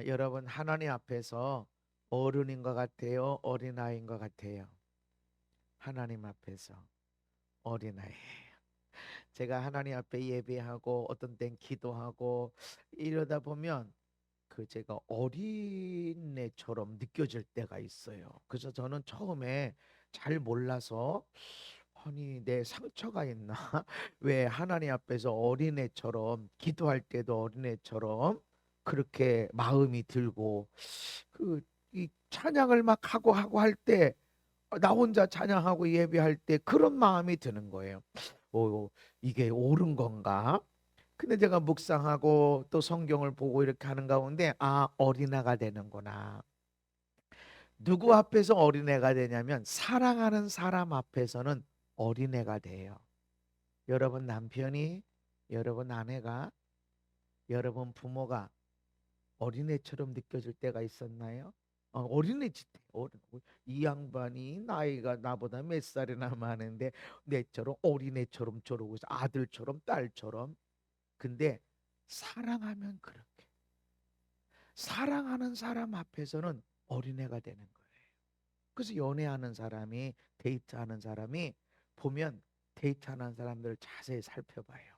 여러분 하나님 앞에서 어른인 것 같아요? 어린아이인 것 같아요? 하나님 앞에서 어린아이. 제가 하나님 앞에 예배하고 어떤 땐 기도하고 이러다 보면 제가 어린애처럼 느껴질 때가 있어요. 그래서 저는 처음에 잘 몰라서 아니 내 상처가 있나? 왜 하나님 앞에서 어린애처럼 기도할 때도 어린애처럼 그렇게 마음이 들고 이 찬양을 막 하고 할 때 나 혼자 찬양하고 예배할 때 그런 마음이 드는 거예요. 이게 옳은 건가? 근데 제가 묵상하고 또 성경을 보고 이렇게 하는 가운데 어린애가 되는구나. 누구 앞에서 어린애가 되냐면 사랑하는 사람 앞에서는 어린애가 돼요. 여러분 남편이, 여러분 아내가, 여러분 부모가 어린애처럼 느껴질 때가 있었나요? 어린애 짓대. 이 양반이 나이가 나보다 몇 살이나 많은데 내처럼 어린애처럼 저러고 있어. 아들처럼 딸처럼. 근데 사랑하면 그렇게. 사랑하는 사람 앞에서는 어린애가 되는 거예요. 그래서 연애하는 사람이 데이트하는 사람이 보면 데이트하는 사람들을 자세히 살펴봐요.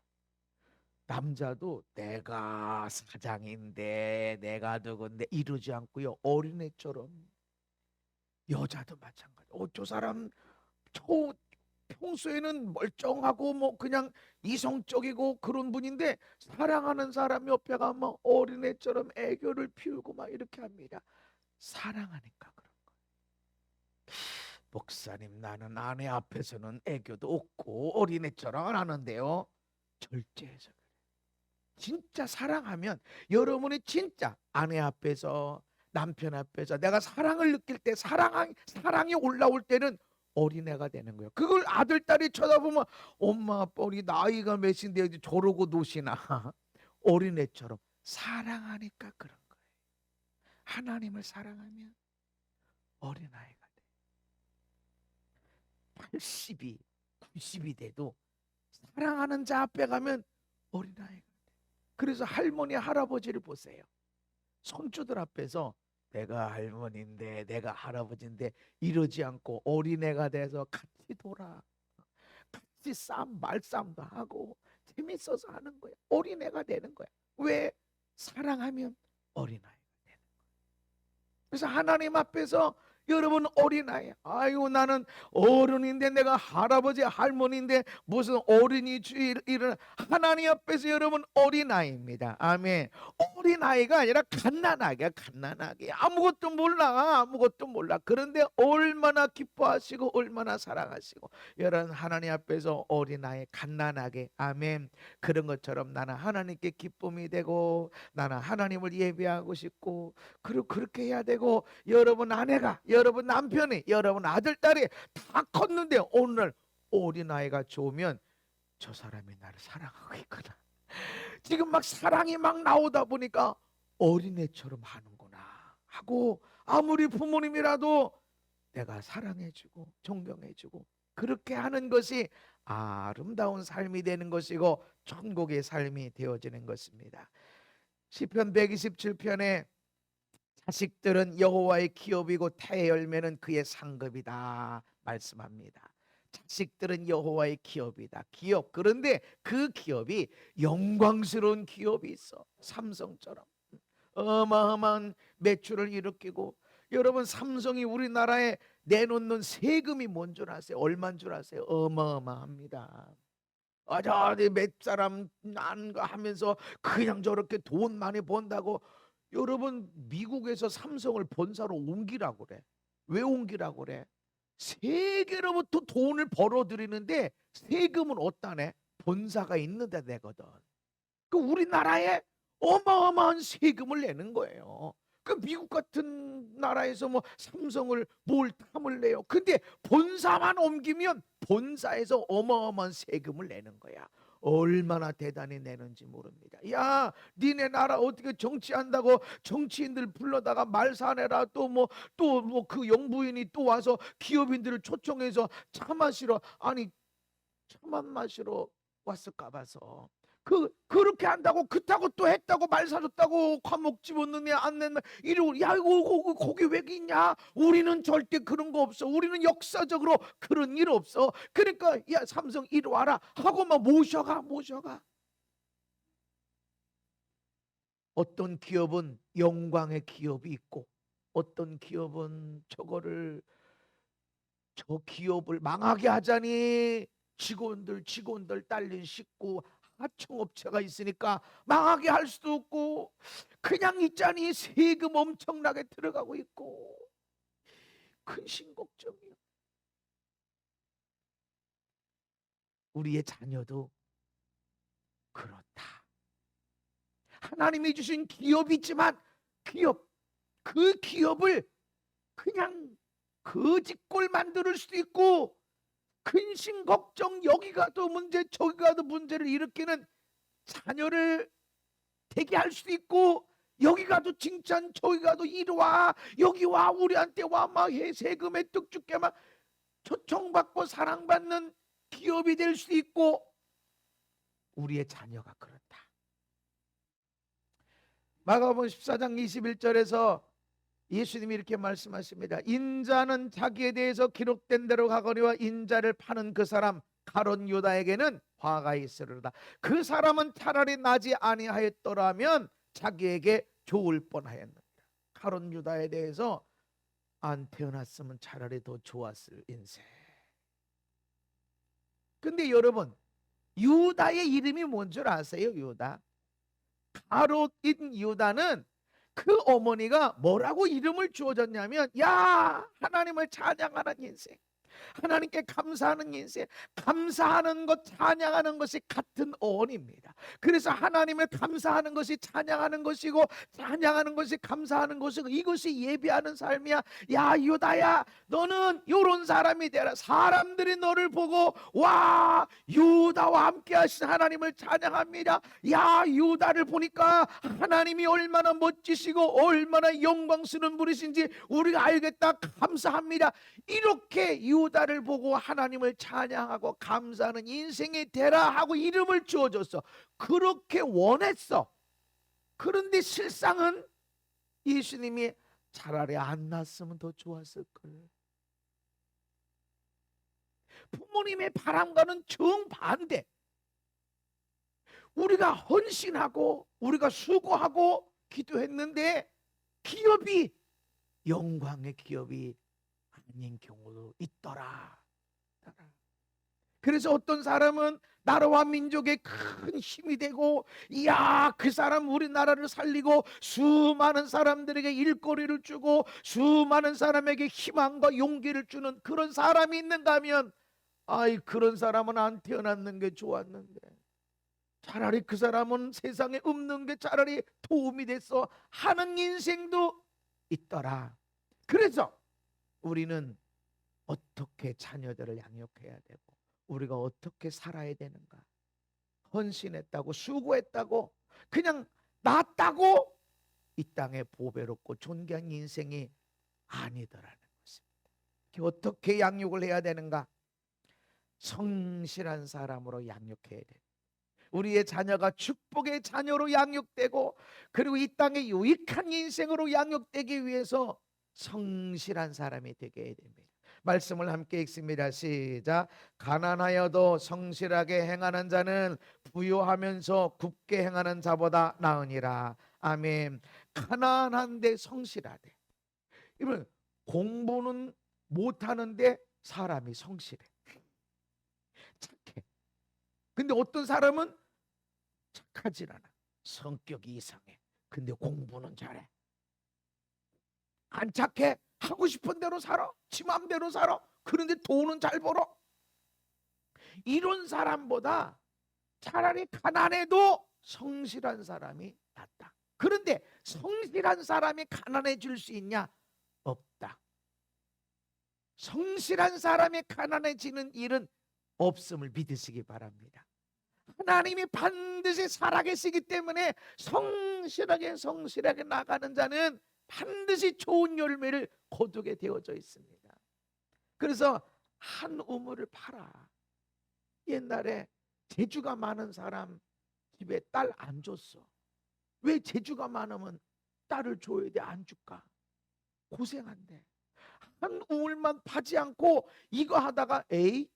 남자도 내가 사장인데 내가 누군데 이러지 않고요. 어린애처럼 여자도 마찬가지. 저 사람 초 평소에는 멀쩡하고 뭐 그냥 이성적이고 그런 분인데 사랑하는 사람 옆에 가면 어린애처럼 애교를 피우고 막 이렇게 합니다. 사랑하니까 그런 거. 목사님 나는 아내 앞에서는 애교도 없고 어린애처럼 안 하는데요. 절제해서 그래. 진짜 사랑하면 여러분이 진짜 아내 앞에서 남편 앞에서 내가 사랑을 느낄 때 사랑이 올라올 때는 어린애가 되는 거예요. 그걸 아들 딸이 쳐다보면 엄마 아빠 우리 나이가 몇인데 저러고 노시나. 어린애처럼 사랑하니까 그런 거예요. 하나님을 사랑하면 어린아이가 돼. 80이 90이 돼도 사랑하는 자 앞에 가면 어린아이가 돼. 그래서 할머니 할아버지를 보세요. 손주들 앞에서 내가 할머니인데 내가 할아버지인데 이러지 않고 어린애가 돼서 같이 돌아 같이 말싸움도 하고 재밌어서 하는 거야. 어린애가 되는 거야. 왜? 사랑하면 어린아이가 되는 거야. 그래서 하나님 앞에서 여러분 어린아이 아이고 나는 어른인데 내가 할아버지 할머니인데 무슨 어린이 일을 하나님 앞에서 여러분 어린아이입니다. 아멘. 어린아이가 아니라 갓난아기야. 아무것도 몰라. 그런데 얼마나 기뻐하시고 얼마나 사랑하시고 여러분 하나님 앞에서 어린아이 갓난아기 아멘. 그런 것처럼 나는 하나님께 기쁨이 되고 나는 하나님을 예배하고 싶고 그리고 그렇게 해야 되고 여러분 아내가 여러분 남편이 여러분 아들 딸이 다 컸는데 오늘 어린아이가 좋으면 저 사람이 나를 사랑하고 있구나. 지금 막 사랑이 막 나오다 보니까 어린애처럼 하는구나 하고 아무리 부모님이라도 내가 사랑해주고 존경해주고 그렇게 하는 것이 아름다운 삶이 되는 것이고 천국의 삶이 되어지는 것입니다. 시편 127편에 자식들은 여호와의 기업이고 태의 열매는 그의 상급이다 말씀합니다. 자식들은 여호와의 기업이다. 기업. 그런데 그 기업이 영광스러운 기업이 있어. 삼성처럼 어마어마한 매출을 일으키고 여러분 삼성이 우리나라에 내놓는 세금이 뭔 줄 아세요? 얼마인 줄 아세요? 어마어마합니다. 저기 몇 사람 난가 하면서 그냥 저렇게 돈 많이 번다고 여러분 미국에서 삼성을 본사로 옮기라고 그래. 왜 옮기라고 그래? 세계로부터 돈을 벌어들이는데 세금은 어디다 내? 본사가 있는 데 내거든. 그 우리나라에 어마어마한 세금을 내는 거예요. 그 미국 같은 나라에서 뭐 삼성을 뭘 탐을 내요. 근데 본사만 옮기면 본사에서 어마어마한 세금을 내는 거야. 얼마나 대단히 내는지 모릅니다. 야, 니네 나라 어떻게 정치한다고 정치인들 불러다가 말사내라 또 뭐 그 영부인이 또 와서 기업인들을 초청해서 차 마시러 아니 차만 마시러 왔을까 봐서 그렇게 한다고 그따고 또 했다고 말 사줬다고 과목 집었느냐 안 냈나 이러고 야 이거 거기 왜 있냐? 우리는 절대 그런 거 없어. 우리는 역사적으로 그런 일 없어. 그러니까 야 삼성 이리 와라 하고 막 모셔가. 어떤 기업은 영광의 기업이 있고 어떤 기업은 저 기업을 망하게 하자니 직원들 딸린 식구 하청업체가 있으니까 망하게 할 수도 없고 그냥 있자니 세금 엄청나게 들어가고 있고 근심 걱정이야. 우리의 자녀도 그렇다. 하나님이 주신 기업이 있지만 그 기업을 그냥 거짓골 만들 수도 있고 근심 걱정 여기 가도 문제 저기 가도 문제를 일으키는 자녀를 되게 할 수도 있고 여기 가도 칭찬 저기 가도 이리 와 여기 와 우리한테 와 막 세금에 뚝 죽게 막 초청받고 사랑받는 기업이 될 수도 있고 우리의 자녀가 그렇다. 마가복음 14장 21절에서 예수님이 이렇게 말씀하십니다. 인자는 자기에 대해서 기록된 대로 가거니와 인자를 파는 그 사람 가룟 유다에게는 화가 있으리로다. 그 사람은 차라리 나지 아니하였더라면 자기에게 좋을 뻔하였느니라. 가룟 유다에 대해서 안 태어났으면 차라리 더 좋았을 인생. 근데 여러분 유다의 이름이 뭔 줄 아세요? 유다. 가롯인 유다는 그 어머니가 뭐라고 이름을 주어졌냐면 야 하나님을 찬양하는 인생, 하나님께 감사하는 인생, 감사하는 것 찬양하는 것이 같은 어원입니다. 그래서 하나님을 감사하는 것이 찬양하는 것이고 찬양하는 것이 감사하는 것이고 이것이 예배하는 삶이야. 야 유다야 너는 요런 사람이 되라. 사람들이 너를 보고 와 유다와 함께 하신 하나님을 찬양합니다. 야 유다를 보니까 하나님이 얼마나 멋지시고 얼마나 영광스러운 분이신지 우리가 알겠다. 감사합니다. 이렇게 유다를 보고 하나님을 찬양하고 감사하는 인생이 되라 하고 이름을 주어줬어. 그렇게 원했어. 그런데 실상은 예수님이 차라리 안 낳았으면 더 좋았을 걸. 부모님의 바람과는 정반대. 우리가 헌신하고 우리가 수고하고 기도했는데 기업이 영광의 기업이 아닌 경우도 있더라. 그래서 어떤 사람은 나라와 민족에 큰 힘이 되고 이야 그 사람 우리나라를 살리고 수많은 사람들에게 일거리를 주고 수많은 사람에게 희망과 용기를 주는 그런 사람이 있는가 하면 아이 그런 사람은 안 태어났는 게 좋았는데 차라리 그 사람은 세상에 없는 게 차라리 도움이 됐어 하는 인생도 있더라. 그래서 우리는 어떻게 자녀들을 양육해야 되고 우리가 어떻게 살아야 되는가. 헌신했다고 수고했다고 그냥 낳았다고 이 땅에 보배롭고 존귀한 인생이 아니더라는 것입니다. 어떻게 양육을 해야 되는가. 성실한 사람으로 양육해야 돼. 우리의 자녀가 축복의 자녀로 양육되고 그리고 이 땅에 유익한 인생으로 양육되기 위해서 성실한 사람이 되게 해야 됩니다. 말씀을 함께 읽습니다. 시작. 가난하여도 성실하게 행하는 자는 부유하면서 굽게 행하는 자보다 나으니라. 아멘. 가난한데 성실하대. 이번 공부는 못하는데 사람이 성실해. 착해. 근데 어떤 사람은 착하진 않아. 성격이 이상해. 근데 공부는 잘해. 안 착해. 하고 싶은 대로 살아. 지 맘대로 살아. 그런데 돈은 잘 벌어. 이런 사람보다 차라리 가난해도 성실한 사람이 낫다. 그런데 성실한 사람이 가난해질 수 있냐? 없다. 성실한 사람이 가난해지는 일은 없음을 믿으시기 바랍니다. 하나님이 반드시 살아계시기 때문에 성실하게 나가는 자는 반드시 좋은 열매를 거두게 되어져 있습니다. 그래서 한 우물을 팔아. 옛날에 재주가 많은 사람 집에 딸 안 줬어. 왜 재주가 많으면 딸을 줘야 돼? 안 줄까? 고생한대. 한 우물만 파지 않고 이거 하다가 에이,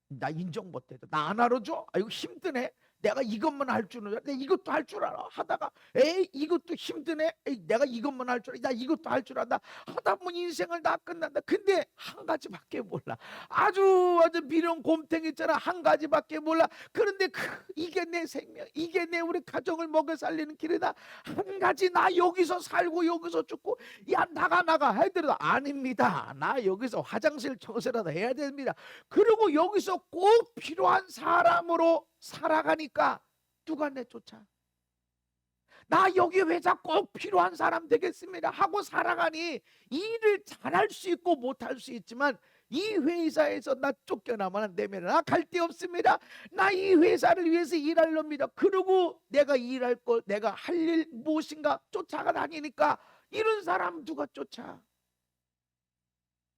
나 인정 못해. 나 안 알아줘? 아, 이거 힘드네. 내가 이것만 할 줄은 알아. 내가 이것도 할 줄 알아. 하다가 에이, 이것도 힘드네. 에이, 내가 이것만 할 줄 알아. 나 이것도 할 줄 안다. 하다 보면 인생을 다 끝난다. 근데 한 가지밖에 몰라. 아주 미련 곰탱이 있잖아. 한 가지밖에 몰라. 그런데 이게 내 생명, 이게 내 우리 가정을 먹여 살리는 길이다. 한 가지, 나 여기서 살고 여기서 죽고, 야 나가 해드려. 아닙니다. 나 여기서 화장실 청소라도 해야 됩니다. 그리고 여기서 꼭 필요한 사람으로 살아가니까 누가 내쫓아? 나 여기 회사 꼭 필요한 사람 되겠습니다 하고 살아가니 일을 잘할 수 있고 못할 수 있지만, 이 회사에서 나 쫓겨나면 안 되면 나 갈 데 없습니다. 나 이 회사를 위해서 일할 놈입니다. 그리고 내가 일할 거, 내가 할 일 무엇인가 쫓아가 다니니까 이런 사람 누가 쫓아?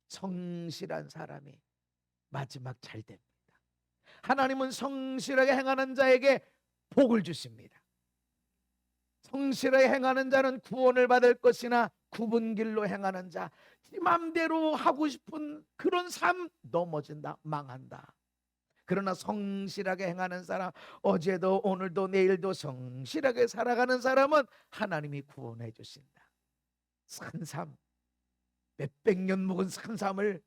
성실한 사람이 마지막 잘 됩니다. 하나님은 성실하게 행하는 자에게 복을 주십니다. 성실하게 행하는 자는 구원을 받을 것이나 굽은 길로 행하는 자, 맘대로 하고 싶은 그런 삶 넘어진다, 망한다. 그러나 성실하게 행하는 사람, 어제도 오늘도 내일도 성실하게 살아가는 사람은 하나님이 구원해 주신다. 산삼, 몇백 년 묵은 산삼을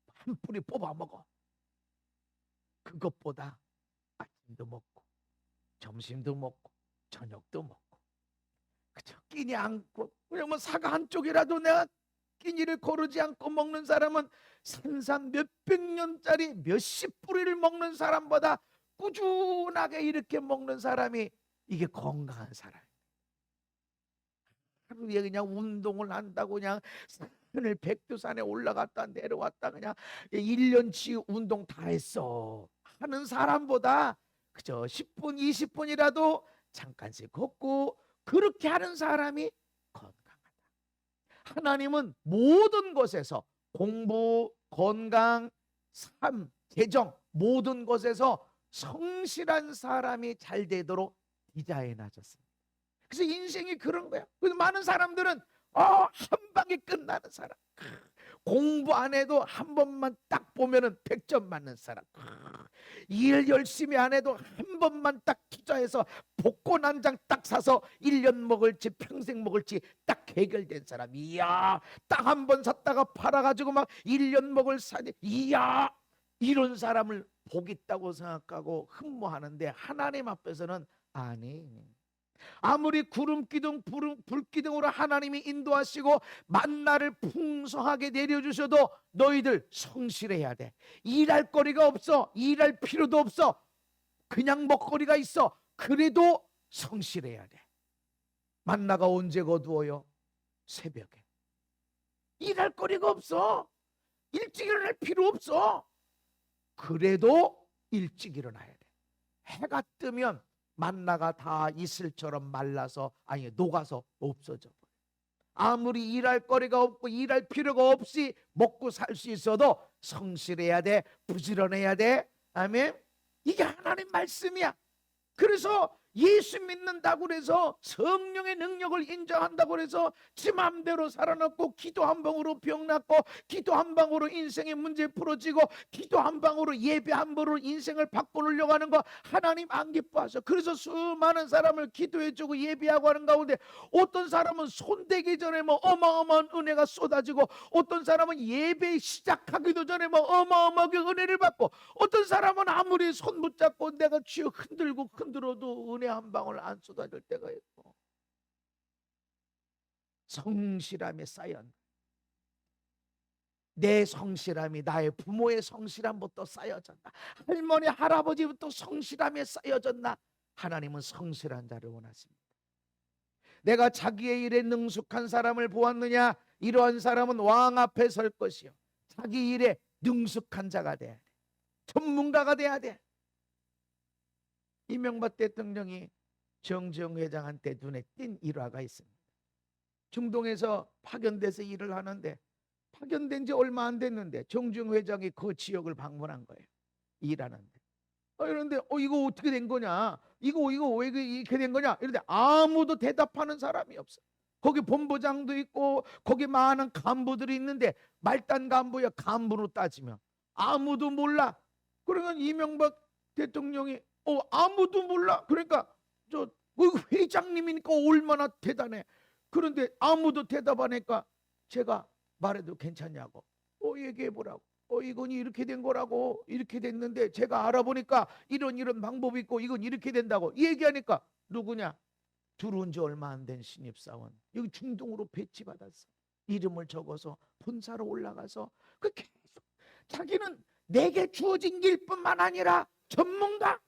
한 뿌리 뽑아 먹어. 그것보다 아침도 먹고 점심도 먹고 저녁도 먹고 그저 끼니 않고, 그냥 뭐 사과 한쪽이라도 내가 끼니를 거르지 않고 먹는 사람은 산삼 몇백 년짜리 몇십 뿌리를 먹는 사람보다 꾸준하게 이렇게 먹는 사람이 이게 건강한 사람이에요. 하루에 그냥 운동을 한다고 그냥 산을 백두산에 올라갔다 내려왔다 그냥 1년치 운동 다 했어 하는 사람보다 그저 10분 20분이라도 잠깐씩 걷고 그렇게 하는 사람이 건강하다. 하나님은 모든 것에서 공부, 건강, 삶, 재정 모든 것에서 성실한 사람이 잘 되도록 디자인하셨습니다. 그래서 인생이 그런 거야. 그래서 많은 사람들은 한 방에 끝나는 사람, 공부 안 해도 한 번만 딱 보면은 100점 맞는 사람, 일 열심히 안 해도 한 번만 딱 투자해서 복권 한 장 딱 사서 1년 먹을지 평생 먹을지 딱 해결된 사람, 이야, 딱 한 번 샀다가 팔아가지고 막 1년 먹을 사니, 이야, 이런 사람을 복 있다고 생각하고 흠모하는데 하나님 앞에서는 아니, 아무리 구름 기둥 불 기둥으로 하나님이 인도하시고 만나를 풍성하게 내려주셔도 너희들 성실해야 돼. 일할 거리가 없어, 일할 필요도 없어, 그냥 먹거리가 있어, 그래도 성실해야 돼. 만나가 언제 거두어요? 새벽에. 일할 거리가 없어, 일찍 일어날 필요 없어, 그래도 일찍 일어나야 돼. 해가 뜨면 만나가 다 이슬처럼 말라서, 아니 녹아서 없어져 버려. 아무리 일할 거리가 없고 일할 필요가 없이 먹고 살 수 있어도 성실해야 돼, 부지런해야 돼. 아멘. 이게 하나님 말씀이야. 그래서 예수 믿는다고 그래서 성령의 능력을 인정한다고 그래서 지 맘대로 살아났고, 기도 한 방으로 병 낫고, 기도 한 방으로 인생의 문제 풀어지고, 기도 한 방으로 예배 한 방으로 인생을 바꿔놓으려고 하는 거 하나님 안 기뻐하셔. 그래서 수많은 사람을 기도해주고 예배하고 하는 가운데 어떤 사람은 손대기 전에 뭐 어마어마한 은혜가 쏟아지고, 어떤 사람은 예배 시작하기도 전에 뭐 어마어마하게 은혜를 받고, 어떤 사람은 아무리 손 붙잡고 내가 쥐어 흔들고 흔들어도 은혜 한 방울 안 쏟아질 때가 있고. 성실함에 쌓여, 내 성실함이 나의 부모의 성실함부터 쌓여졌나, 할머니 할아버지부터 성실함에 쌓여졌나. 하나님은 성실한 자를 원하십니다. 내가 자기의 일에 능숙한 사람을 보았느냐? 이러한 사람은 왕 앞에 설 것이요, 자기 일에 능숙한 자가 돼야 돼. 전문가가 돼야 돼. 이명박 대통령이 정주영 회장한테 눈에 띈 일화가 있습니다. 중동에서 파견돼서 일을 하는데, 파견된 지 얼마 안 됐는데 정주영 회장이 그 지역을 방문한 거예요. 일하는데 이런데 이거 어떻게 된 거냐? 이거 왜 이렇게 된 거냐? 이런데 아무도 대답하는 사람이 없어. 거기 본부장도 있고 거기 많은 간부들이 있는데 말단 간부야. 간부로 따지면 아무도 몰라. 그러면 이명박 대통령이 아무도 몰라. 그러니까 회장님이니까 얼마나 대단해. 그런데 아무도 대답 안 하니까 제가 말해도 괜찮냐고 얘기해 보라고. 이건 이렇게 된 거라고. 이렇게 됐는데 제가 알아보니까 이런 방법이 있고 이건 이렇게 된다고 얘기하니까 누구냐? 들어온 지 얼마 안 된 신입사원 여기 중동으로 배치받았어. 이름을 적어서 본사로 올라가서 계속 자기는 내게 주어진 일뿐만 아니라 전문가,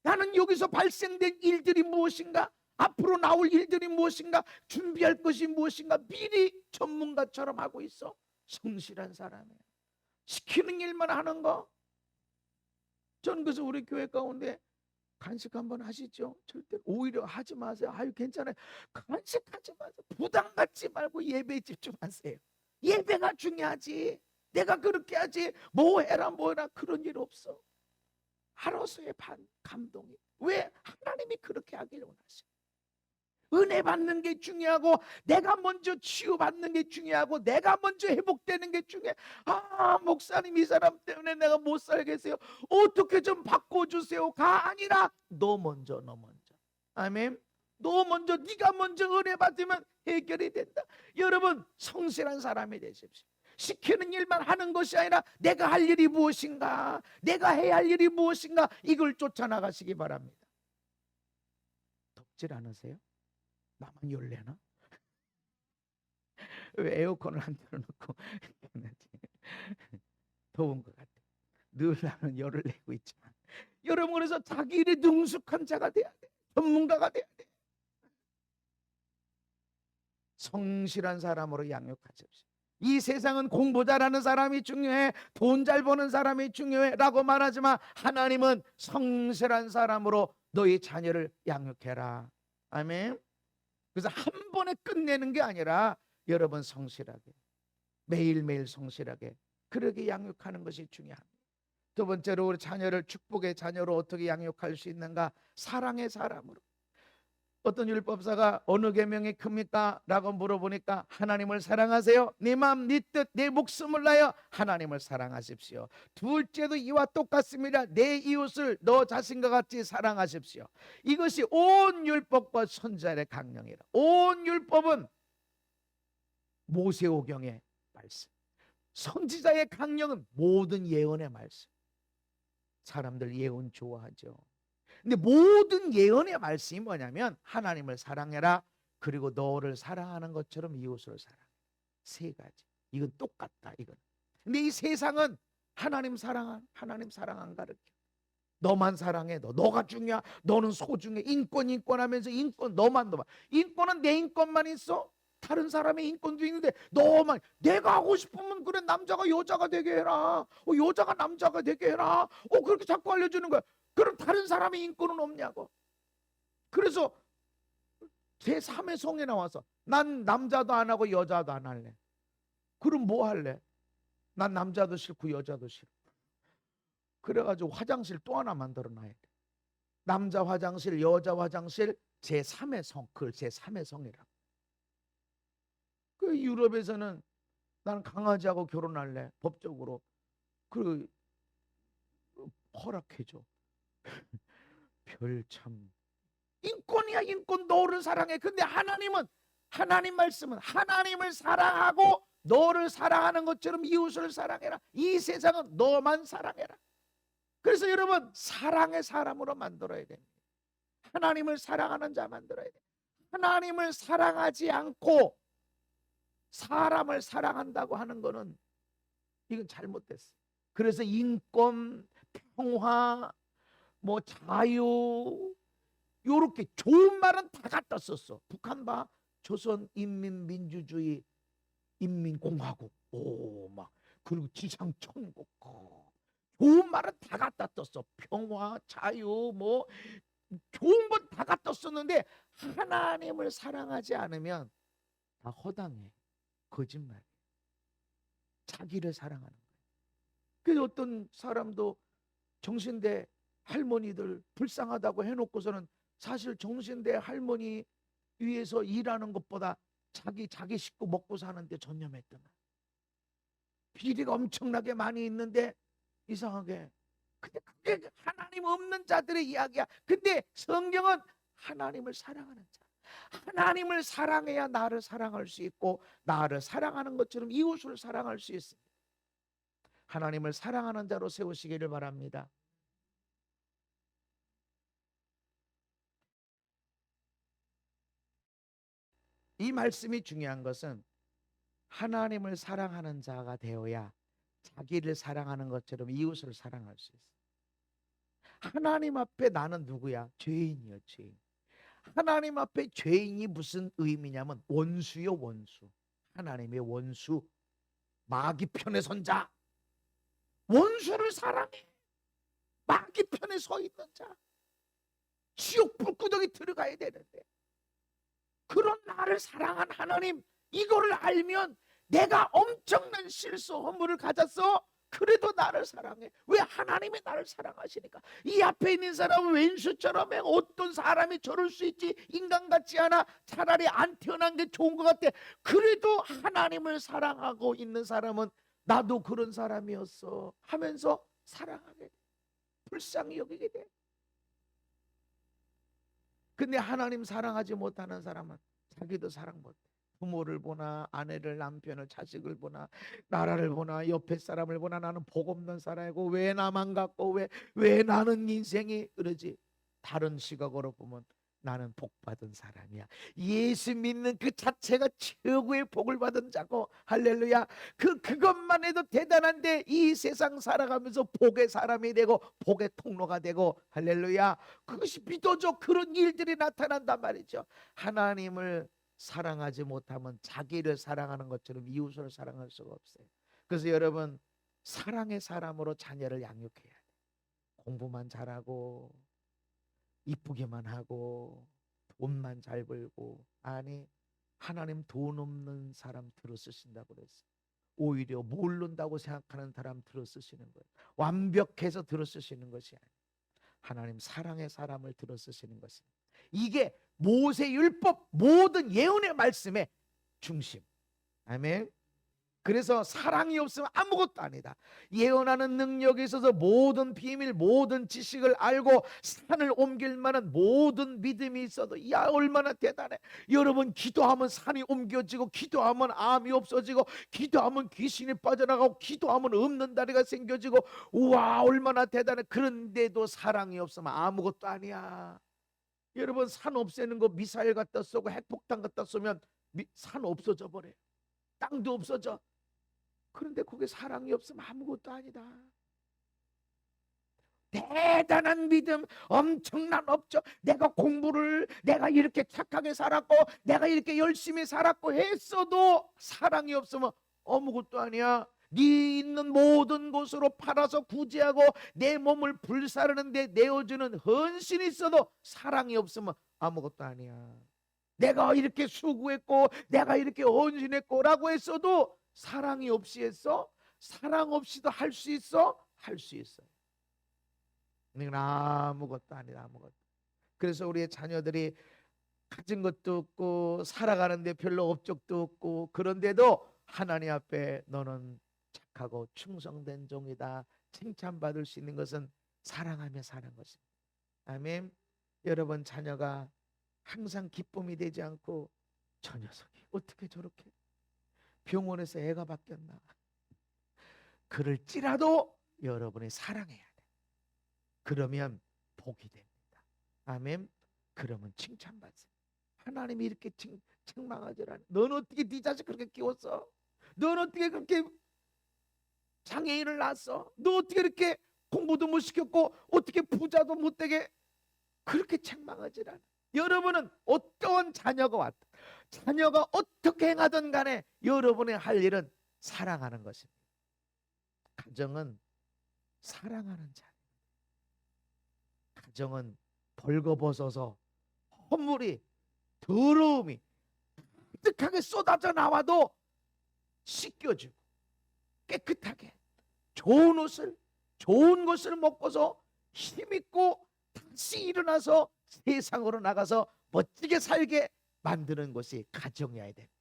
나는 여기서 발생된 일들이 무엇인가, 앞으로 나올 일들이 무엇인가, 준비할 것이 무엇인가 미리 전문가처럼 하고 있어. 성실한 사람이에요. 시키는 일만 하는 거. 전 그래서 우리 교회 가운데 간식 한번 하시죠. 절대 오히려 하지 마세요. 괜찮아요. 간식하지 마세요. 부담 갖지 말고 예배에 집중하세요. 예배가 중요하지. 내가 그렇게 하지 뭐 해라 그런 일 없어. 알아서의 감동이. 왜? 하나님이 그렇게 하길 원하셔. 은혜 받는 게 중요하고 내가 먼저 치유받는 게 중요하고 내가 먼저 회복되는 게 중요해. 목사님 이 사람 때문에 내가 못 살겠어요. 어떻게 좀 바꿔주세요가 아니라 너 먼저. 아멘. 너 먼저, 네가 먼저 은혜 받으면 해결이 된다. 여러분 성실한 사람이 되십시오. 시키는 일만 하는 것이 아니라 내가 할 일이 무엇인가, 내가 해야 할 일이 무엇인가, 이걸 쫓아나가시기 바랍니다. 덥질 않으세요? 나만 열래나? 왜 에어컨을 안 틀어놓고 더운 것 같아. 늘 나는 열을 내고 있지만 여러분 그래서 자기 일에 능숙한 자가 돼야 돼. 전문가가 돼야 돼. 성실한 사람으로 양육하십시오. 이 세상은 공부 잘하는 사람이 중요해, 돈 잘 버는 사람이 중요해 라고 말하지만 하나님은 성실한 사람으로 너희 자녀를 양육해라. 아멘. 그래서 한 번에 끝내는 게 아니라 여러분 성실하게 매일매일 성실하게 그렇게 양육하는 것이 중요합니다. 두 번째로 우리 자녀를 축복의 자녀로 어떻게 양육할 수 있는가? 사랑의 사람으로. 어떤 율법사가 어느 계명이 큽니까? 라고 물어보니까 하나님을 사랑하세요. 네 마음 네 뜻 내 목숨을 다하여 하나님을 사랑하십시오. 둘째도 이와 똑같습니다. 내 이웃을 너 자신과 같이 사랑하십시오. 이것이 온 율법과 선지자의 강령이라. 온 율법은 모세오경의 말씀, 선지자의 강령은 모든 예언의 말씀. 사람들 예언 좋아하죠. 근데 모든 예언의 말씀이 뭐냐면 하나님을 사랑해라, 그리고 너를 사랑하는 것처럼 이웃을 사랑해. 세 가지. 이건 똑같다. 이건. 근데 이 세상은 하나님 사랑 안 가르쳐. 너만 사랑해. 너가 중요해. 너는 소중해. 인권 하면서 인권 너만. 인권은 내 인권만 있어. 다른 사람의 인권도 있는데 너만. 내가 하고 싶으면 그래, 남자가 여자가 되게 해라. 여자가 남자가 되게 해라. 그렇게 자꾸 알려주는 거야. 그럼 다른 사람의 인권은 없냐고. 그래서 제3의 성에 나와서 난 남자도 안 하고 여자도 안 할래. 그럼 뭐 할래? 난 남자도 싫고 여자도 싫어. 그래가지고 화장실 또 하나 만들어 놔야 돼. 남자 화장실, 여자 화장실, 제3의 성. 그걸 제3의 성이라고. 그 유럽에서는 나는 강아지하고 결혼할래. 법적으로. 그 허락해줘. 별참 인권이야. 인권. 너를 사랑해. 근데 하나님은, 하나님 말씀은 하나님을 사랑하고 너를 사랑하는 것처럼 이웃을 사랑해라. 이 세상은 너만 사랑해라. 그래서 여러분 사랑의 사람으로 만들어야 됩니다. 하나님을 사랑하는 자 만들어야 돼. 하나님을 사랑하지 않고 사람을 사랑한다고 하는 거는 이건 잘못됐어. 그래서 인권, 평화, 자유, 요렇게 좋은 말은 다 갖다 썼어. 북한 봐. 조선인민민주주의 인민공화국. 그리고 지상천국. 좋은 말은 다 갖다 떴어. 평화, 자유, 좋은 건 다 갖다 썼는데 하나님을 사랑하지 않으면 다 허당해. 거짓말. 자기를 사랑하는 거예요. 그래서 어떤 사람도 정신대 할머니들 불쌍하다고 해놓고서는 사실 정신대 할머니 위해서 일하는 것보다 자기 식구 먹고 사는데 전념했던 거야. 비리가 엄청나게 많이 있는데 이상하게, 근데 그게 하나님 없는 자들의 이야기야. 근데 성경은 하나님을 사랑하는 자, 하나님을 사랑해야 나를 사랑할 수 있고, 나를 사랑하는 것처럼 이웃을 사랑할 수 있습니다. 하나님을 사랑하는 자로 세우시기를 바랍니다. 이 말씀이 중요한 것은 하나님을 사랑하는 자가 되어야 자기를 사랑하는 것처럼 이웃을 사랑할 수 있어. 하나님 앞에 나는 누구야? 죄인이요, 죄인. 하나님 앞에 죄인이 무슨 의미냐면 원수요, 원수. 하나님의 원수, 마귀 편에 선 자. 원수를 사랑해. 마귀 편에 서 있는 자. 지옥 불구덩이 들어가야 되는데, 그런 나를 사랑한 하나님, 이거를 알면 내가 엄청난 실수 허물을 가졌어. 그래도 나를 사랑해. 왜? 하나님이 나를 사랑하시니까. 이 앞에 있는 사람은 왼수처럼 해. 어떤 사람이 저럴 수 있지? 인간 같지 않아. 차라리 안 태어난 게 좋은 것 같아. 그래도 하나님을 사랑하고 있는 사람은 나도 그런 사람이었어 하면서 사랑하게 돼. 불쌍히 여기게 돼. 근데 하나님 사랑하지 못하는 사람은 자기도 사랑 못해. 부모를 보나, 아내를, 남편을, 자식을 보나, 나라를 보나, 옆에 사람을 보나, 나는 복 없는 사람이고 왜 나만 갖고, 왜 나는 인생이 그러지. 다른 시각으로 보면 나는 복 받은 사람이야. 예수 믿는 그 자체가 최고의 복을 받은 자고, 할렐루야. 그것만 해도 대단한데 이 세상 살아가면서 복의 사람이 되고 복의 통로가 되고, 할렐루야. 그것이 비도적 그런 일들이 나타난단 말이죠. 하나님을 사랑하지 못하면 자기를 사랑하는 것처럼 이웃을 사랑할 수가 없어요. 그래서 여러분, 사랑의 사람으로 자녀를 양육해야 돼. 공부만 잘하고 이쁘게만 하고 돈만 잘 벌고, 아니, 하나님 돈 없는 사람 들어 쓰신다고 그랬어요. 오히려 모른다고 생각하는 사람 들어 쓰시는 거예요. 완벽해서 들어 쓰시는 것이 아니에요. 하나님 사랑의 사람을 들어 쓰시는 것입니다. 이게 모세율법 모든 예언의 말씀의 중심. 아멘. 그래서 사랑이 없으면 아무것도 아니다. 예언하는 능력에 있어서 모든 비밀, 모든 지식을 알고 산을 옮길 만한 모든 믿음이 있어도, 야, 얼마나 대단해. 여러분, 기도하면 산이 옮겨지고, 기도하면 암이 없어지고, 기도하면 귀신이 빠져나가고, 기도하면 없는 다리가 생겨지고, 우와, 얼마나 대단해. 그런데도 사랑이 없으면 아무것도 아니야. 여러분, 산 없애는 거 미사일 갖다 쏘고 핵폭탄 갖다 쏘면 산 없어져 버려요. 땅도 없어져. 그런데 그게 사랑이 없으면 아무것도 아니다. 대단한 믿음, 엄청난 업적, 내가 이렇게 착하게 살았고, 내가 이렇게 열심히 살았고 했어도 사랑이 없으면 아무것도 아니야. 네 있는 모든 곳으로 팔아서 구제하고 내 몸을 불사르는데 내어주는 헌신이 있어도 사랑이 없으면 아무것도 아니야. 내가 이렇게 수고했고 내가 이렇게 헌신했고 라고 했어도 사랑이 없이 했어? 사랑 없이도 할 수 있어? 할 수 있어요. 이건 아무것도 아니다. 아무것도. 그래서 우리의 자녀들이 가진 것도 없고 살아가는데 별로 업적도 없고, 그런데도 하나님 앞에 너는 착하고 충성된 종이다 칭찬받을 수 있는 것은 사랑하며 사는 것입니다. 아멘. 여러분, 자녀가 항상 기쁨이 되지 않고 저 녀석이 어떻게 저렇게 병원에서 애가 바뀌었나, 그럴지라도 여러분이 사랑해야 돼. 그러면 복이 됩니다. 아멘. 그러면 칭찬받습니다. 하나님이 이렇게 책망하지 않아. 너는 어떻게 네 자식 그렇게 키웠어? 너는 어떻게 그렇게 장애인을 낳았어? 너 어떻게 이렇게 공부도 못 시켰고 어떻게 부자도 못 되게, 그렇게 책망하지 않아. 여러분은 어떤 자녀가 왔든 자녀가 어떻게 행하든 간에 여러분의 할 일은 사랑하는 것입니다. 가정은 사랑하는 자. 가정은 벌거벗어서 허물이, 더러움이 가득하게 쏟아져 나와도 씻겨주고 깨끗하게 좋은 옷을, 좋은 것을 먹고서 힘있고 다시 일어나서 세상으로 나가서 멋지게 살게 만드는 것이 가정이어야 됩니다.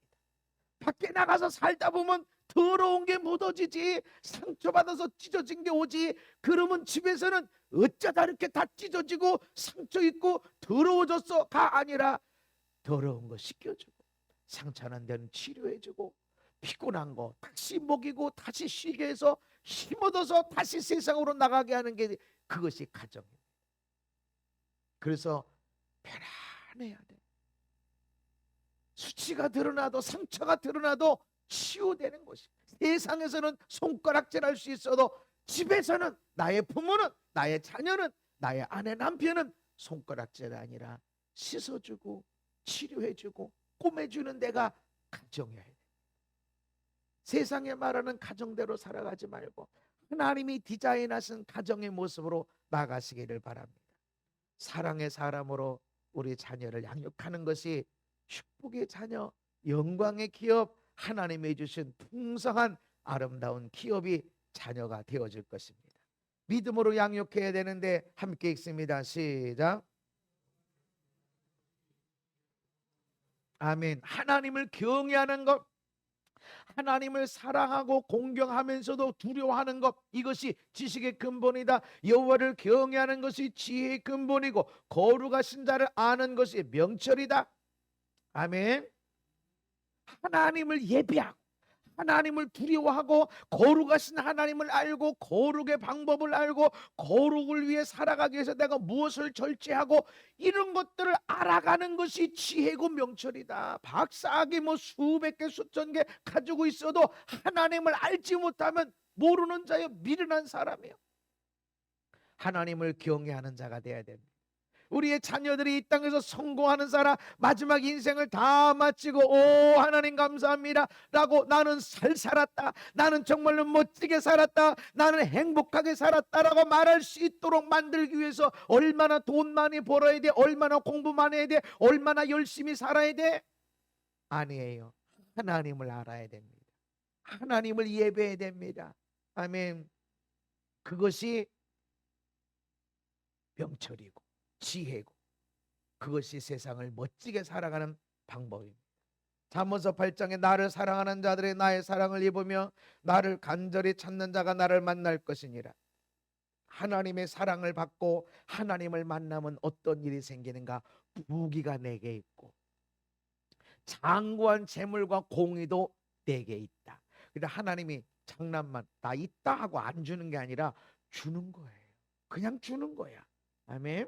밖에 나가서 살다 보면 더러운 게 묻어지지, 상처받아서 찢어진 게 오지. 그러면 집에서는 어쩌다 이렇게 다 찢어지고 상처 있고 더러워졌어가 아니라 더러운 거 씻겨주고 상처난 데는 치료해주고 피곤한 거 다시 먹이고 다시 쉬게 해서 힘 얻어서 다시 세상으로 나가게 하는 게 그것이 가정입니다. 그래서 편안해야 돼. 수치가 드러나도 상처가 드러나도 치유되는 것이. 세상에서는 손가락질할 수 있어도 집에서는 나의 부모는, 나의 자녀는, 나의 아내 남편은 손가락질 아니라 씻어주고 치료해주고 꼬매주는 데가 가정이어야 돼. 세상에 말하는 가정대로 살아가지 말고 하나님이 디자인하신 가정의 모습으로 나가시기를 바랍니다. 사랑의 사람으로 우리 자녀를 양육하는 것이 축복의 자녀, 영광의 기업, 하나님이 주신 풍성한 아름다운 기업이 자녀가 되어질 것입니다. 믿음으로 양육해야 되는데 함께 읽습니다. 시작. 아멘. 하나님을 경외하는 것, 하나님을 사랑하고 공경하면서도 두려워하는 것, 이것이 지식의 근본이다. 여호와를 경외하는 것이 지혜의 근본이고 거룩하신 자를 아는 것이 명철이다. 아멘. 하나님을 예비하고 하나님을 두려워하고 거룩하신 하나님을 알고 거룩의 방법을 알고 거룩을 위해 살아가기 위해서 내가 무엇을 절제하고 이런 것들을 알아가는 것이 지혜고 명철이다. 박사학위 뭐 수백 개 수천 개 가지고 있어도 하나님을 알지 못하면 모르는 자여 미련한 사람이요. 하나님을 경외하는 자가 되어야 됩니다. 우리의 자녀들이 이 땅에서 성공하는 사람, 마지막 인생을 다 마치고 오 하나님 감사합니다 라고 나는 잘 살았다, 나는 정말로 멋지게 살았다, 나는 행복하게 살았다라고 말할 수 있도록 만들기 위해서 얼마나 돈 많이 벌어야 돼, 얼마나 공부 많이 해야 돼, 얼마나 열심히 살아야 돼? 아니에요. 하나님을 알아야 됩니다. 하나님을 예배해야 됩니다. 아멘. 그것이 명철이고 지혜고 그것이 세상을 멋지게 살아가는 방법입니다. 잠언서 8장에 나를 사랑하는 자들이 나의 사랑을 입으며 나를 간절히 찾는 자가 나를 만날 것이니라. 하나님의 사랑을 받고 하나님을 만나면 어떤 일이 생기는가? 부귀가 내게 있고 장구한 재물과 공의도 내게 있다. 근데 하나님이 장난만 나 있다 하고 안 주는 게 아니라 주는 거예요. 그냥 주는 거야. 아멘.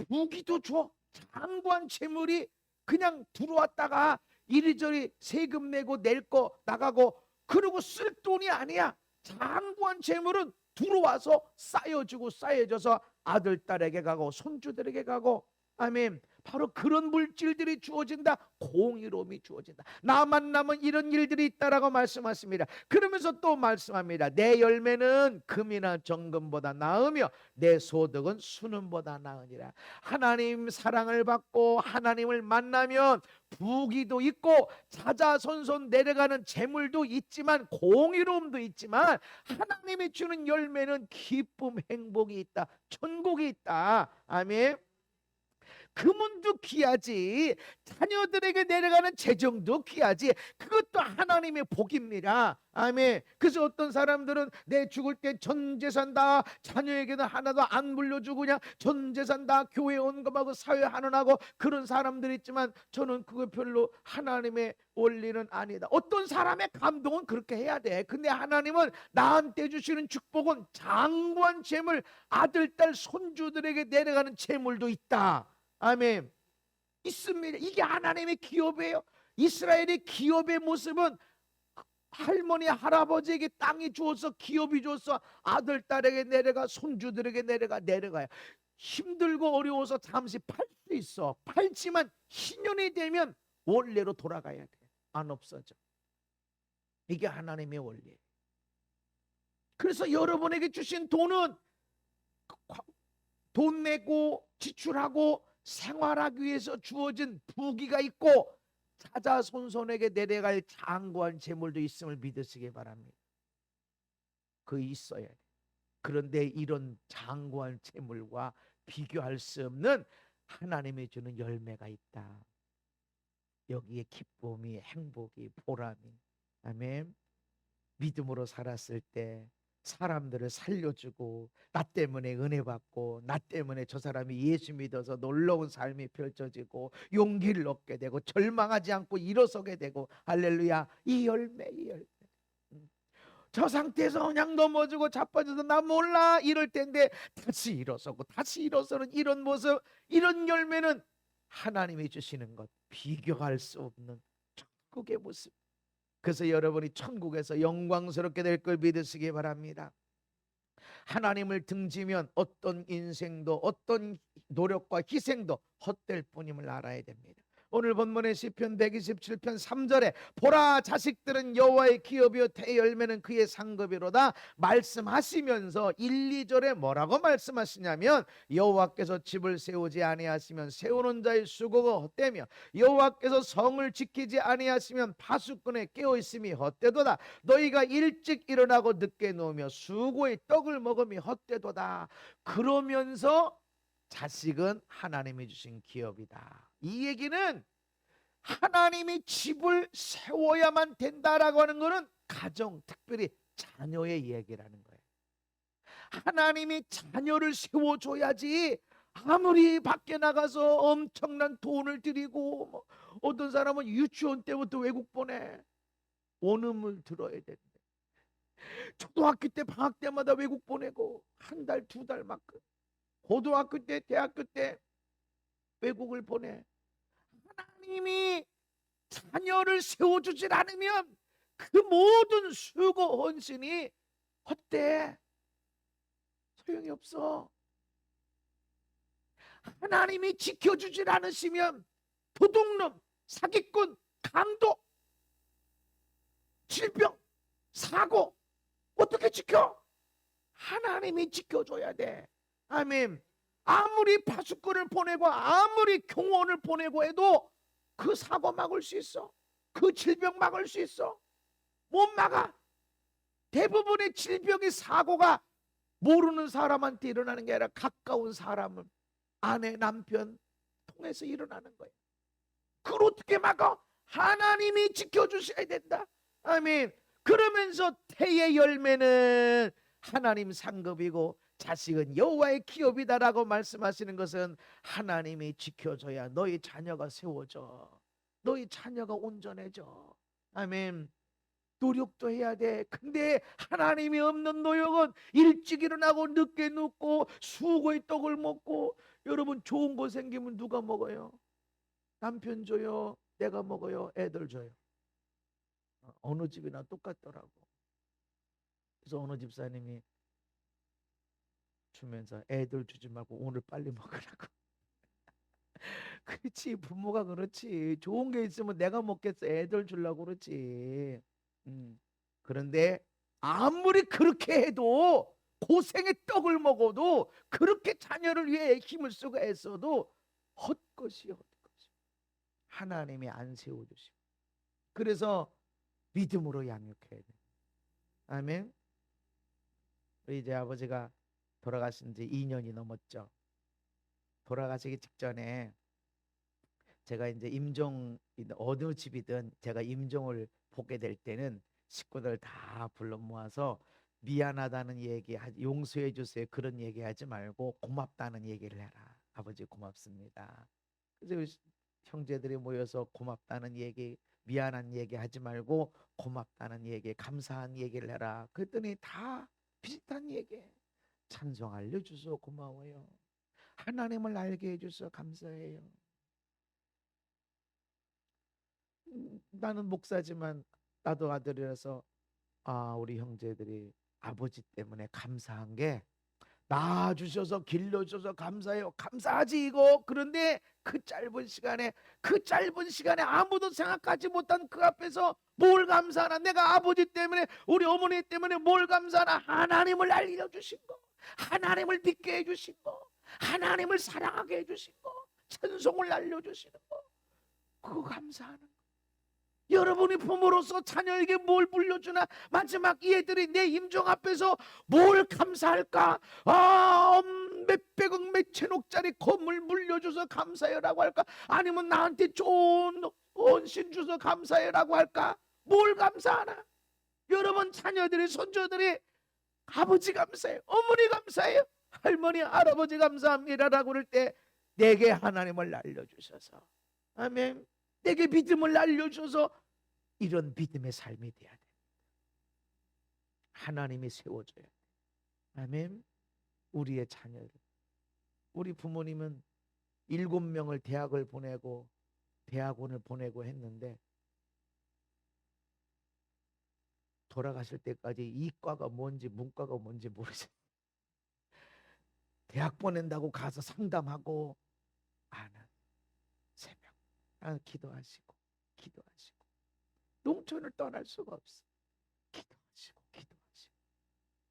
부귀도 줘. 장구한 재물이 그냥 들어왔다가 이리저리 세금 내고 낼 거 나가고 그러고 쓸 돈이 아니야. 장구한 재물은 들어와서 쌓여지고 쌓여져서 아들 딸에게 가고 손주들에게 가고 아멘. 바로 그런 물질들이 주어진다. 공의로움이 주어진다. 나 만나면 이런 일들이 있다라고 말씀하십니다. 그러면서 또 말씀합니다. 내 열매는 금이나 정금보다 나으며 내 소득은 순금보다 나으니라. 하나님 사랑을 받고 하나님을 만나면 부귀도 있고 자자손손 내려가는 재물도 있지만 공의로움도 있지만 하나님이 주는 열매는 기쁨, 행복이 있다. 천국이 있다. 아멘. 금은도 귀하지, 자녀들에게 내려가는 재정도 귀하지. 그것도 하나님의 복입니다. 아멘. 그래서 어떤 사람들은 내 죽을 때 전 재산 다 자녀에게는 하나도 안 물려주고 그냥 전 재산 다 교회 헌금하고 사회 환원하고 그런 사람들이 있지만 저는 그거 별로 하나님의 원리는 아니다. 어떤 사람의 감동은 그렇게 해야 돼. 근데 하나님은 나한테 주시는 축복은 장구한 재물, 아들 딸 손주들에게 내려가는 재물도 있다. 아멘. 있습니다. 이게 하나님의 기업이에요. 이스라엘의 기업의 모습은 할머니 할아버지에게 땅이 주어서 기업이 주어서 아들 딸에게 내려가 손주들에게 내려가요. 힘들고 어려워서 잠시 팔 수 있어. 팔지만 희년이 되면 원래로 돌아가야 돼. 안 없어져. 이게 하나님의 원리예요. 그래서 여러분에게 주신 돈은 돈 내고 지출하고 생활하기 위해서 주어진 부귀가 있고 자자손손에게 내려갈 장구한 재물도 있음을 믿으시기 바랍니다. 그 있어야 돼. 그런데 이런 장구한 재물과 비교할 수 없는 하나님이 주는 열매가 있다. 여기에 기쁨이, 행복이, 보람이. 아멘. 믿음으로 살았을 때 사람들을 살려주고, 나 때문에 은혜 받고, 나 때문에 저 사람이 예수 믿어서 놀라운 삶이 펼쳐지고 용기를 얻게 되고 절망하지 않고 일어서게 되고, 할렐루야. 이 열매, 이 열매. 저 상태에서 그냥 넘어지고 자빠져서 나 몰라 이럴 텐데 다시 일어서고 다시 일어서는 이런 모습, 이런 열매는 하나님이 주시는 것, 비교할 수 없는 천국의 모습. 그래서 여러분이 천국에서 영광스럽게 될 걸 믿으시기 바랍니다. 하나님을 등지면 어떤 인생도, 어떤 노력과 희생도 헛될 뿐임을 알아야 됩니다. 오늘 본문의 시편 127편 3절에 보라, 자식들은 여호와의 기업이요 대열매는 그의 상급이로다 말씀하시면서 1, 2절에 뭐라고 말씀하시냐면, 여호와께서 집을 세우지 아니하시면 세우는 자의 수고가 헛되며 여호와께서 성을 지키지 아니하시면 파수꾼의 깨어있음이 헛되도다. 너희가 일찍 일어나고 늦게 누우며 수고의 떡을 먹음이 헛되도다. 그러면서 자식은 하나님이 주신 기업이다. 이 얘기는 하나님이 집을 세워야만 된다라고 하는 것은 가정, 특별히 자녀의 얘기라는 거예요. 하나님이 자녀를 세워줘야지. 아무리 밖에 나가서 엄청난 돈을 들이고, 어떤 사람은 유치원 때부터 외국 보내. 원음을 들어야 되는데, 초등학교 때 방학 때마다 외국 보내고 한 달, 두 달 막, 고등학교 때, 대학교 때 외국을 보내. 하나님이 자녀를 세워주질 않으면 그 모든 수고 헌신이 헛돼. 소용이 없어. 하나님이 지켜주질 않으시면 도둑놈, 사기꾼, 강도, 질병, 사고 어떻게 지켜? 하나님이 지켜줘야 돼. 아멘. 아무리 파수꾼을 보내고 아무리 경호원을 보내고 해도 그 사고 막을 수 있어. 그 질병 막을 수 있어. 못 막아. 대부분의 질병의 사고가 모르는 사람한테 일어나는 게 아니라 가까운 사람은 아내, 남편 통해서 일어나는 거예요. 그걸 어떻게 막아? 하나님이 지켜주셔야 된다. 아멘. 그러면서 태의 열매는 하나님 상급이고 자식은 여호와의 기업이다라고 말씀하시는 것은 하나님이 지켜줘야 너희 자녀가 세워져, 너희 자녀가 온전해져. 아멘. 노력도 해야 돼. 근데 하나님이 없는 노력은 일찍 일어나고 늦게 눕고 수고의 떡을 먹고. 여러분, 좋은 거 생기면 누가 먹어요? 남편 줘요? 내가 먹어요? 애들 줘요? 어느 집이나 똑같더라고. 그래서 어느 집사님이 주면서 애들 주지 말고 오늘 빨리 먹으라고. 그렇지, 부모가 그렇지. 좋은 게 있으면 내가 먹겠어, 애들 주려고 그렇지. 그런데 아무리 그렇게 해도, 고생의 떡을 먹어도, 그렇게 자녀를 위해 힘을 쓰고 애써도 헛것이 헛것이. 하나님이 안 세워주시고. 그래서 믿음으로 양육해야 돼. 아멘. 우리 이제 아버지가 돌아가신 지 2년이 넘었죠. 돌아가시기 직전에 제가 이제 임종, 어느 집이든 제가 임종을 보게 될 때는 식구들 다 불러 모아서 미안하다는 얘기, 용서해 주세요, 그런 얘기 하지 말고 고맙다는 얘기를 해라. 아버지 고맙습니다. 그래서 형제들이 모여서 고맙다는 얘기, 미안한 얘기 하지 말고 고맙다는 얘기, 감사한 얘기를 해라. 그랬더니 다 비슷한 얘기. 찬송 알려줘서 고마워요. 하나님을 알게 해줘서 감사해요. 나는 목사지만 나도 아들이라서 우리 형제들이 아버지 때문에 감사한 게, 낳아주셔서 길러주셔서 감사해요. 감사하지 이거. 그런데 그 짧은 시간에 아무도 생각하지 못한 그 앞에서 뭘 감사하나. 내가 아버지 때문에, 우리 어머니 때문에 뭘 감사하나. 하나님을 알려주신 거, 하나님을 믿게 해주신 거, 하나님을 사랑하게 해주신 거, 찬송을 알려주시는 거, 그거 감사하는 거. 여러분이 부모로서 자녀에게 뭘 물려주나? 마지막 이 애들이 내 임종 앞에서 뭘 감사할까? 몇백억 몇천억짜리 건물 물려줘서 감사해라고 할까? 아니면 나한테 좋은 원신 줘서 감사해라고 할까? 뭘 감사하나? 여러분 자녀들이 손주들이 아버지 감사해요, 어머니 감사해요, 할머니 할아버지 감사합니다라고 그럴 때 내게 하나님을 알려주셔서, 아멘, 내게 믿음을 알려줘서 이런 믿음의 삶이 돼야 돼. 하나님이 세워줘야 돼. 아멘. 우리의 자녀를, 우리 부모님은 7명을 대학을 보내고 대학원을 보내고 했는데 돌아가실 때까지 이과가 뭔지 문과가 뭔지 모르셨어요. 대학 보낸다고 가서 상담하고 아는 새벽 기도하시고 농촌을 떠날 수가 없어. 기도하시고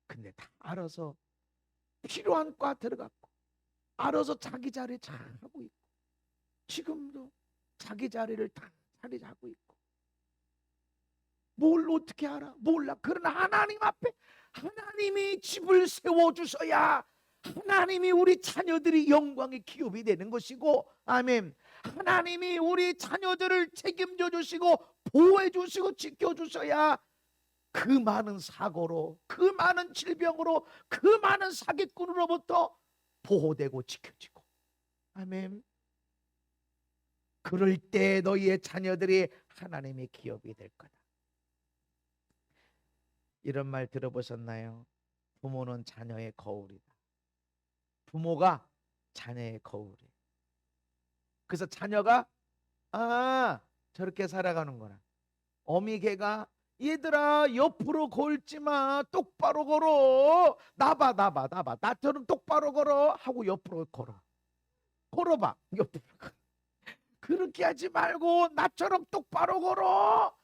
근데 다 알아서 필요한 과 들어갔고 알아서 자기 자리 잘 하고 있고 지금도 자기 자리를 다 자리 잡고 있고. 뭘 어떻게 알아? 몰라. 그러나 하나님 앞에 하나님이 집을 세워주셔야 하나님이 우리 자녀들이 영광의 기업이 되는 것이고, 아멘, 하나님이 우리 자녀들을 책임져 주시고 보호해 주시고 지켜주셔야 그 많은 사고로, 그 많은 질병으로, 그 많은 사기꾼으로부터 보호되고 지켜지고, 아멘. 그럴 때 너희의 자녀들이 하나님의 기업이 될 거다. 이런 말 들어보셨나요? 부모는 자녀의 거울이다. 부모가 자녀의 거울이에요. 그래서 자녀가 저렇게 살아가는구나. 어미 개가 얘들아 옆으로 걸지 마, 똑바로 걸어, 나봐 나처럼 똑바로 걸어 하고 옆으로 걸어봐. 옆으로 그렇게 하지 말고 나처럼 똑바로 걸어,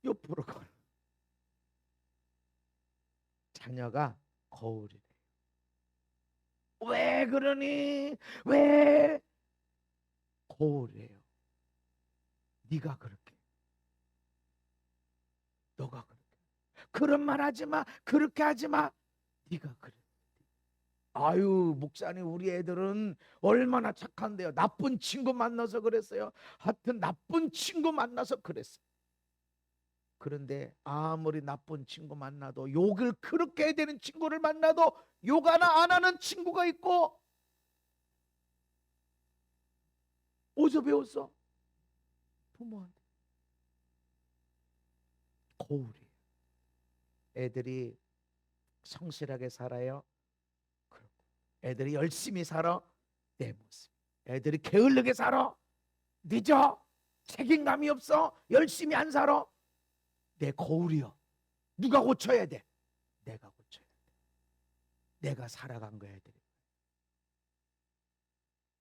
옆으로 걸어. 자녀가 거울이래. 왜 그러니? 왜? 거울이에요. 네가 그렇게, 너가 그렇게, 그런 말 하지 마, 그렇게 하지 마, 네가 그래. 아유 목사님, 우리 애들은 얼마나 착한데요. 나쁜 친구 만나서 그랬어요. 하여튼 나쁜 친구 만나서 그랬어요. 그런데 아무리 나쁜 친구 만나도, 욕을 그렇게 해야 되는 친구를 만나도 욕 하나 안 하는 친구가 있고. 어디서 배웠어? 부모한테. 거울이. 애들이 성실하게 살아요. 애들이 열심히 살아. 내 모습. 애들이 게을르게 살아. 늦어. 책임감이 없어. 열심히 안 살아. 내 거울이요. 누가 고쳐야 돼? 내가 고쳐야 돼. 내가 살아간 거야. 애들이.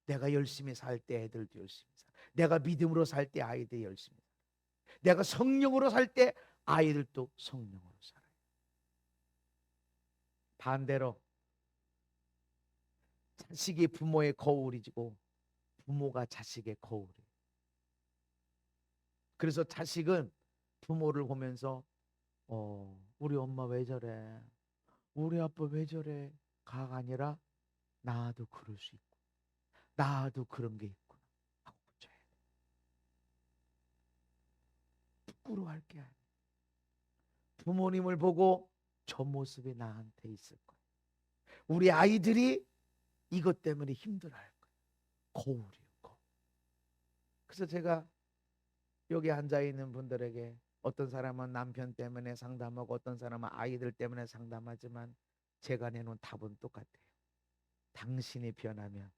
내가 열심히 살 때 애들도 열심히 살아. 내가 믿음으로 살 때 아이들이 열심히 살아. 내가 성령으로 살 때 아이들도 성령으로 살아요. 반대로 자식이 부모의 거울이고 부모가 자식의 거울이에요. 그래서 자식은 부모를 보면서 우리 엄마 왜 저래, 우리 아빠 왜 저래 가 아니라 나도 그럴 수 있고 나도 그런 게 있구나 하고 고쳐야 돼. 부끄러워할 게 아니야. 부모님을 보고 저 모습이 나한테 있을 거야. 우리 아이들이 이것 때문에 힘들어할 거야. 거울이요, 거울. 그래서 제가 여기 앉아있는 분들에게, 어떤 사람은 남편 때문에 상담하고 어떤 사람은 아이들 때문에 상담하지만 제가 내놓은 답은 똑같아요. 당신이 변하면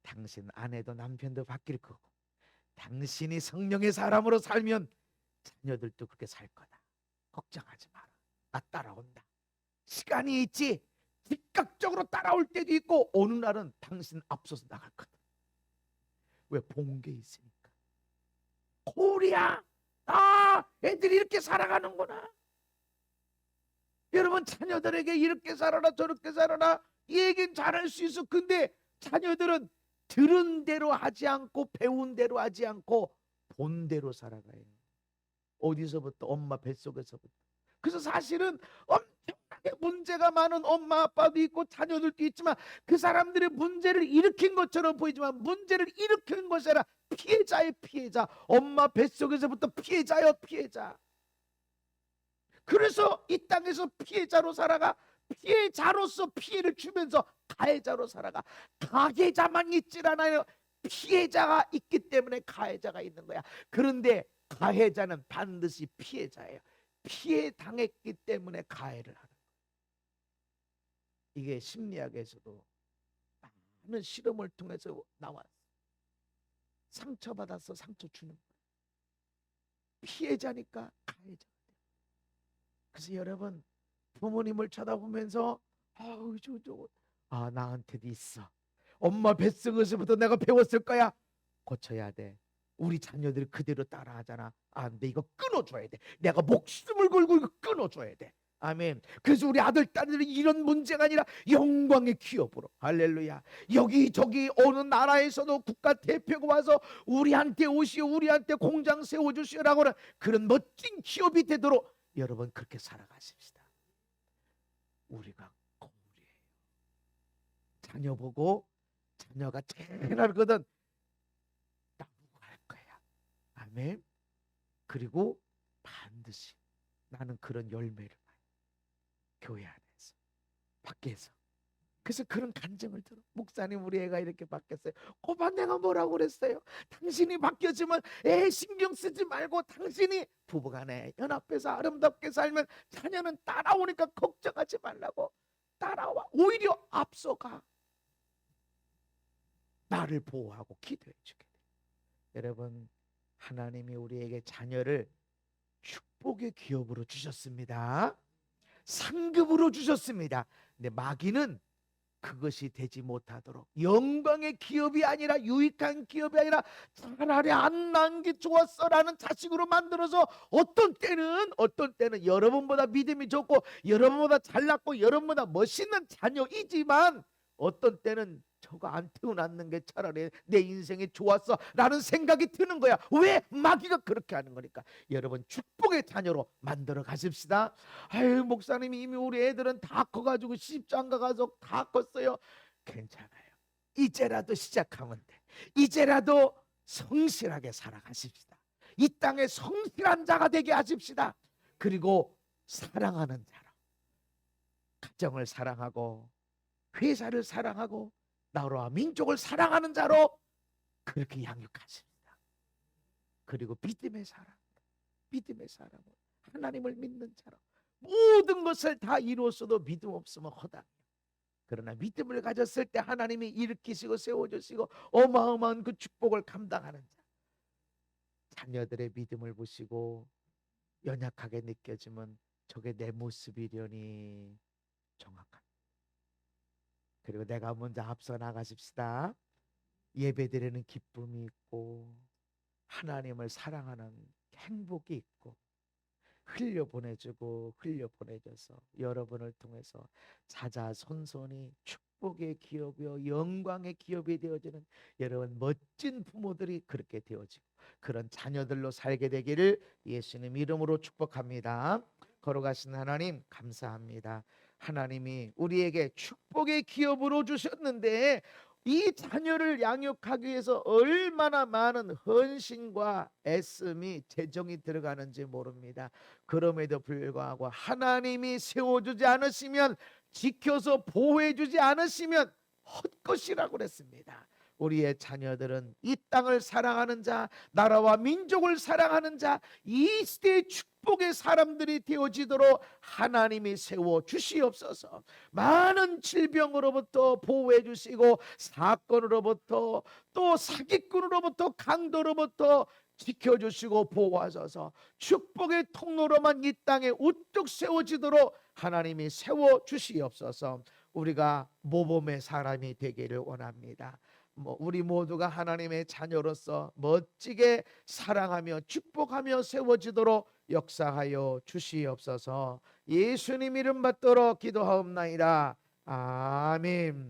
당신 아내도 남편도 바뀔 거고, 당신이 성령의 사람으로 살면 자녀들도 그렇게 살 거다. 걱정하지 마라. 나 따라온다. 시간이 있지. 즉각적으로 따라올 때도 있고 어느 날은 당신 앞서서 나갈 거다. 왜? 본 게 있으니까. 거울이야. 애들이 이렇게 살아가는구나. 여러분 자녀들에게 이렇게 살아라 저렇게 살아라 이 얘기는 잘할 수 있어. 근데 자녀들은 들은 대로 하지 않고 배운 대로 하지 않고 본대로 살아가요. 어디서부터? 엄마 뱃속에서부터. 그래서 사실은 엄청나게 문제가 많은 엄마 아빠도 있고 자녀들도 있지만 그 사람들의 문제를 일으킨 것처럼 보이지만 문제를 일으킨 것이 아니라 피해자의 피해자. 엄마 뱃속에서부터 피해자요, 피해자. 그래서 이 땅에서 피해자로 살아가. 피해자로서 피해를 주면서 가해자로 살아가. 가해자만 있질 않아요. 피해자가 있기 때문에 가해자가 있는 거야. 그런데 가해자는 반드시 피해자예요. 피해 당했기 때문에 가해를 하는 거예요. 이게 심리학에서도 많은 실험을 통해서 나왔어. 상처받아서 상처 주는 거예요. 피해자니까 가해자. 그래서 여러분 부모님을 쳐다보면서 아우 나한테도 있어. 엄마 뱃속에서부터 내가 배웠을 거야. 고쳐야 돼. 우리 자녀들이 그대로 따라하잖아. 안 돼. 이거 끊어줘야 돼. 내가 목숨을 걸고 이거 끊어줘야 돼. 아멘. 그래서 우리 아들 딸들이 이런 문제가 아니라 영광의 기업으로, 할렐루야, 여기저기 어느 나라에서도 국가 대표가 와서 우리한테 오시오, 우리한테 공장 세워주시오라고 하는 그런 멋진 기업이 되도록 여러분 그렇게 살아가십시다. 우리가 거울이에요. 자녀 보고 자녀가 제일 알거든. 나보고 할 거야. 아멘. 그리고 반드시 나는 그런 열매를 봐요. 교회 안에서, 밖에서. 그래서 그런 간증을 들어. 목사님 우리 애가 이렇게 바뀌었어요. 거봐 내가 뭐라고 그랬어요. 당신이 바뀌었지만 애 신경 쓰지 말고 당신이 부부간에 연합해서 아름답게 살면 자녀는 따라오니까 걱정하지 말라고. 따라와. 오히려 앞서가. 나를 보호하고 기도해 주게 돼. 여러분 하나님이 우리에게 자녀를 축복의 기업으로 주셨습니다. 상급으로 주셨습니다. 근데 마귀는 그것이 되지 못하도록 영광의 기업이 아니라, 유익한 기업이 아니라 차라리 안 난 게 좋았어라는 자식으로 만들어서 어떤 때는 여러분보다 믿음이 좋고 여러분보다 잘났고 여러분보다 멋있는 자녀이지만 어떤 때는 저거 안 태어났는 게 차라리 내 인생이 좋았어 라는 생각이 드는 거야. 왜? 마귀가 그렇게 하는 거니까. 여러분 축복의 자녀로 만들어 가십시다. 아유 목사님이 이미 우리 애들은 다 커가지고 시집장가 가서 다 컸어요. 괜찮아요. 이제라도 시작하면 돼. 이제라도 성실하게 살아가십시다. 이 땅에 성실한 자가 되게 하십시다. 그리고 사랑하는 자로, 가정을 사랑하고 회사를 사랑하고 나라와 민족을 사랑하는 자로 그렇게 양육하십니다. 그리고 믿음의 사람으로, 하나님을 믿는 자로 모든 것을 다 이루었어도 믿음 없으면 허당이에요. 그러나 믿음을 가졌을 때 하나님이 일으키시고 세워주시고 어마어마한 그 축복을 감당하는 자. 자녀들의 믿음을 보시고 연약하게 느껴지면 저게 내 모습이려니 정확합니다. 그리고 내가 먼저 앞서 나가십시다. 예배드리는 기쁨이 있고 하나님을 사랑하는 행복이 있고 흘려보내주고 흘려보내줘서 여러분을 통해서 자자손손이 축복의 기업이요 영광의 기업이 되어지는 여러분 멋진 부모들이 그렇게 되어지고 그런 자녀들로 살게 되기를 예수님 이름으로 축복합니다. 걸어가신 하나님 감사합니다. 하나님이 우리에게 축복의 기업으로 주셨는데 이 자녀를 양육하기 위해서 얼마나 많은 헌신과 애씀이 재정이 들어가는지 모릅니다. 그럼에도 불구하고 하나님이 세워주지 않으시면, 지켜서 보호해주지 않으시면 헛것이라고 그랬습니다. 우리의 자녀들은 이 땅을 사랑하는 자, 나라와 민족을 사랑하는 자, 이 시대의 축복의 사람들이 되어지도록 하나님이 세워주시옵소서. 많은 질병으로부터 보호해 주시고 사건으로부터 또 사기꾼으로부터 강도로부터 지켜주시고 보호하셔서 축복의 통로로만 이 땅에 우뚝 세워지도록 하나님이 세워주시옵소서. 우리가 모범의 사람이 되기를 원합니다. 우리 모두가 하나님의 자녀로서 멋지게 사랑하며 축복하며 세워지도록 역사하여 주시옵소서. 예수님 이름 받들어 기도하옵나이다. 아멘.